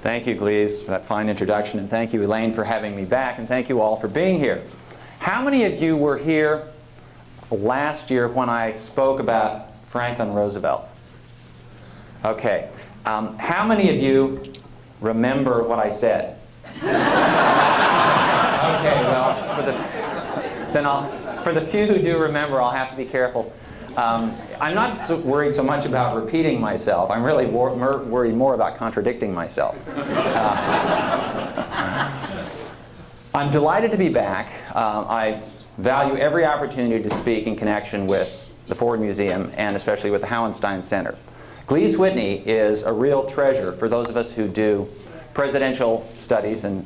Thank you, Glees, for that fine introduction, and thank you, Elaine, for having me back, and thank you all for being here. How many of you were here last year when I spoke about Franklin Roosevelt? Okay. How many of you remember what I said? Okay, well, for the few who do remember, I'll have to be careful. I'm not worried so much about repeating myself. I'm really worried more about contradicting myself. I'm delighted to be back. I value every opportunity to speak in connection with the Ford Museum and especially with the Hauenstein Center. Glees Whitney is a real treasure for those of us who do presidential studies and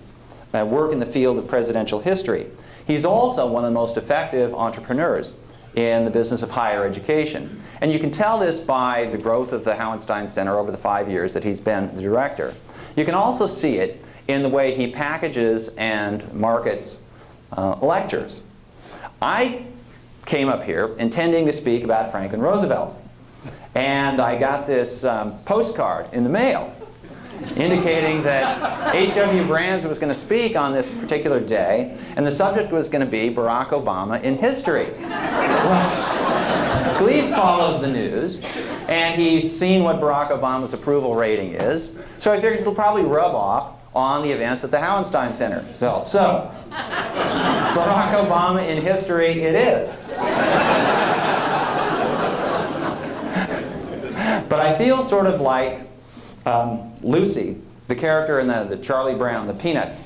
work in the field of presidential history. He's also one of the most effective entrepreneurs in the business of higher education. And you can tell this by the growth of the Hauenstein Center over the 5 years that he's been the director. You can also see it in the way he packages and markets lectures. I came up here intending to speak about Franklin Roosevelt. And I got this postcard in the mail indicating that H.W. Brands was going to speak on this particular day, and the subject was going to be Barack Obama in history. Well, Glees follows the news, and he's seen what Barack Obama's approval rating is, so I figures it'll probably rub off on the events at the Hauenstein Center. So Barack Obama in history it is. But I feel sort of like Lucy, the character in the Charlie Brown, the Peanuts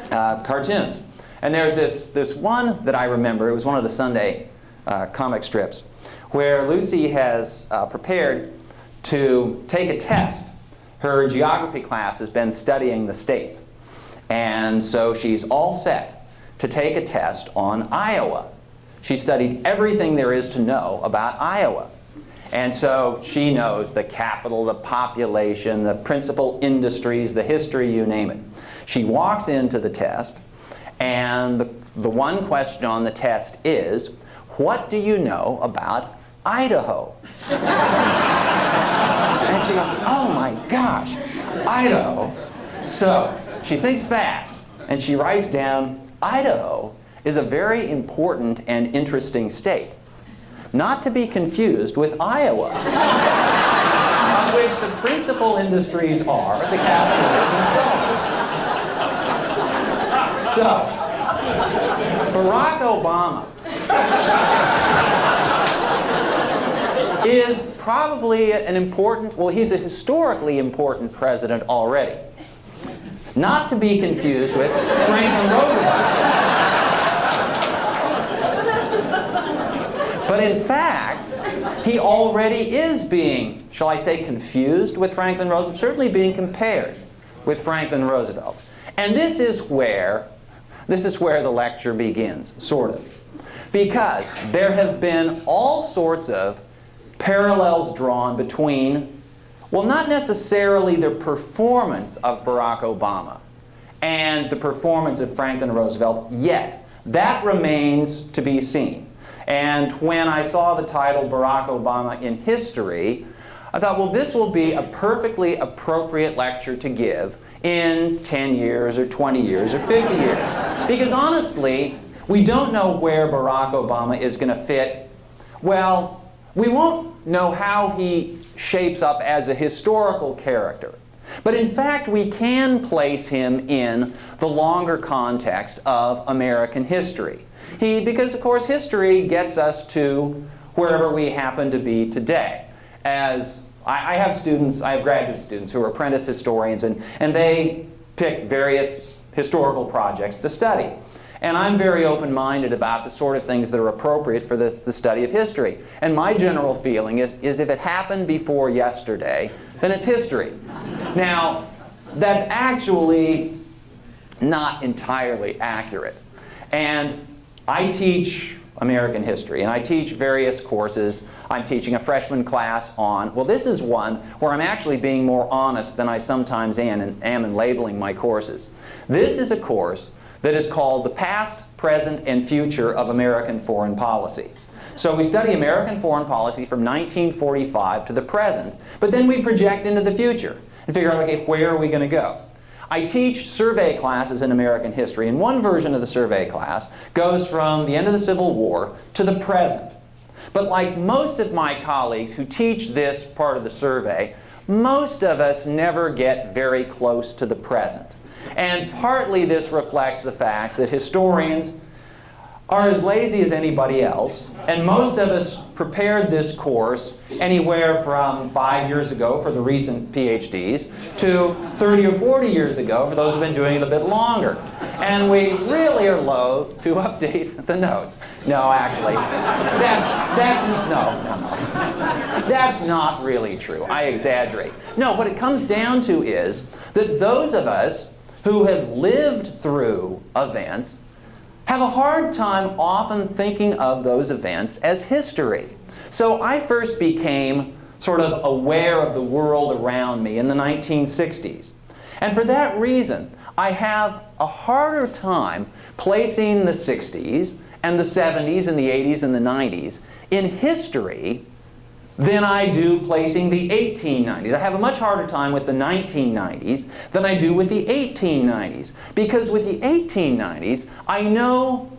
cartoons. And there's this one that I remember. It was one of the Sunday comic strips where Lucy has prepared to take a test. Her geography class has been studying the states. And so she's all set to take a test on Iowa. She studied everything there is to know about Iowa. And so she knows the capital, the population, the principal industries, the history, you name it. She walks into the test, and the one question on the test is, what do you know about Idaho? And she goes, oh my gosh, Idaho. So she thinks fast, and she writes down, Idaho is a very important and interesting state. Not to be confused with Iowa, of which the principal industries are the capital themselves. So, Barack Obama is probably an important, well, he's a historically important president already. Not to be confused with Franklin Roosevelt. But in fact, he already is being, shall I say, confused with Franklin Roosevelt, certainly being compared with Franklin Roosevelt. And this is where the lecture begins, sort of. Because there have been all sorts of parallels drawn between, well, not necessarily the performance of Barack Obama and the performance of Franklin Roosevelt yet. That remains to be seen. And when I saw the title Barack Obama in History, I thought, well, this will be a perfectly appropriate lecture to give in 10 years or 20 years or 50 years. Because honestly, we don't know where Barack Obama is going to fit. Well, we won't know how he shapes up as a historical character. But in fact, we can place him in the longer context of American history. Because of course history gets us to wherever we happen to be today. As I have graduate students who are apprentice historians, and they pick various historical projects to study. And I'm very open-minded about the sort of things that are appropriate for the study of history. And my general feeling is if it happened before yesterday, then it's history. Now, that's actually not entirely accurate. And I teach American history, and I teach various courses. I'm teaching a freshman class on, well, this is one where I'm actually being more honest than I sometimes am in labeling my courses. This is a course that is called The Past, Present, and Future of American Foreign Policy. So we study American foreign policy from 1945 to the present, but then we project into the future. and figure out, okay, where are we going to go? I teach survey classes in American history, and one version of the survey class goes from the end of the Civil War to the present. But like most of my colleagues who teach this part of the survey, most of us never get very close to the present. And partly this reflects the fact that historians are as lazy as anybody else, and most of us prepared this course anywhere from 5 years ago for the recent PhDs to 30 or 40 years ago for those who've been doing it a bit longer. And we really are loath to update the notes. No, actually, that's not really true. I exaggerate. No, what it comes down to is that those of us who have lived through events have a hard time often thinking of those events as history. So I first became sort of aware of the world around me in the 1960s. And for that reason, I have a harder time placing the 60s and the 70s and the 80s and the 90s in history than I do placing the 1890s. I have a much harder time with the 1990s than I do with the 1890s. Because with the 1890s, I know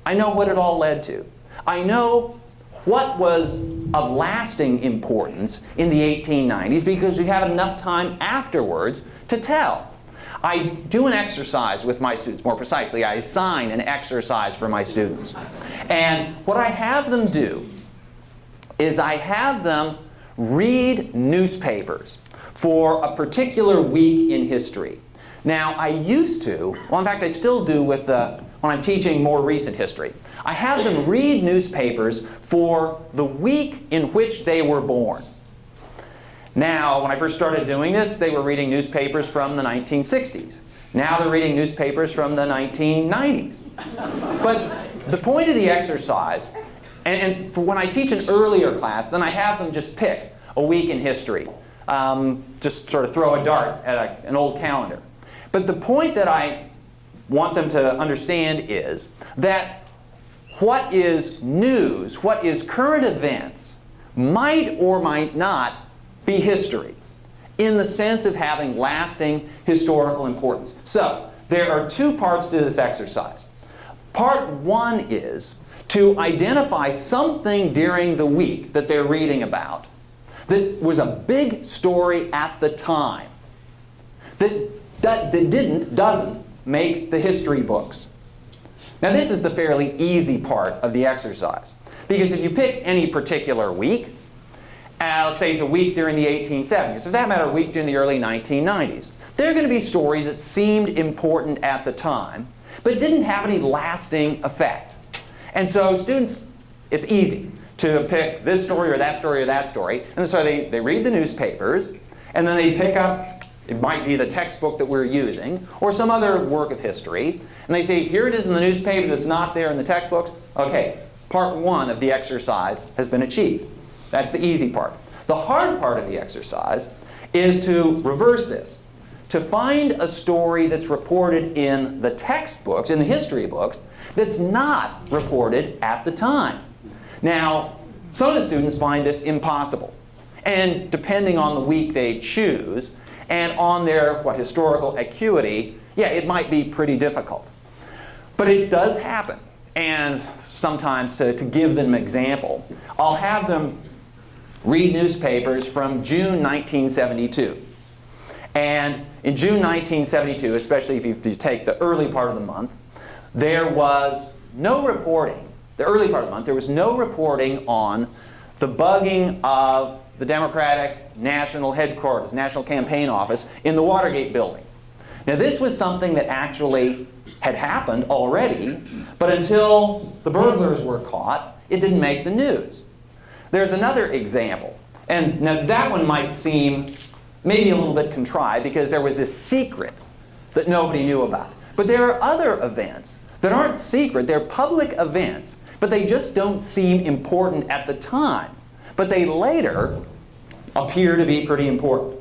what it all led to. I know what was of lasting importance in the 1890s because we have enough time afterwards to tell. I do an exercise with my students. More precisely, I assign an exercise for my students. And what I have them do is I have them read newspapers for a particular week in history. Now, I used to, well, in fact, I still do with when I'm teaching more recent history. I have them read newspapers for the week in which they were born. Now, when I first started doing this, they were reading newspapers from the 1960s. Now they're reading newspapers from the 1990s. But the point of the exercise, and for when I teach an earlier class, then I have them just pick a week in history. Just sort of throw a dart at an old calendar. But the point that I want them to understand is that what is news, what is current events, might or might not be history in the sense of having lasting historical importance. So there are two parts to this exercise. Part one is to identify something during the week that they're reading about that was a big story at the time that doesn't make the history books. Now this is the fairly easy part of the exercise, because if you pick any particular week, let's say it's a week during the 1870s, or for that matter a week during the early 1990s, there are going to be stories that seemed important at the time but didn't have any lasting effect. And so students, it's easy to pick this story or that story or that story. And so they read the newspapers, and then they pick up, it might be the textbook that we're using, or some other work of history, and they say, here it is in the newspapers, it's not there in the textbooks. Okay, part one of the exercise has been achieved. That's the easy part. The hard part of the exercise is to reverse this, to find a story that's reported in the textbooks, in the history books, that's not reported at the time. Now, some of the students find this impossible. And depending on the week they choose, and on their historical acuity, yeah, it might be pretty difficult. But it does happen. And sometimes, to give them an example, I'll have them read newspapers from June 1972. And in June 1972, especially if you take the early part of the month, there was no reporting, the early part of the month, there was no reporting on the bugging of the Democratic National Headquarters, National Campaign Office in the Watergate building. Now this was something that actually had happened already, but until the burglars were caught, it didn't make the news. There's another example, and now that one might seem maybe a little bit contrived because there was this secret that nobody knew about. But there are other events that aren't secret, they're public events, but they just don't seem important at the time. But they later appear to be pretty important.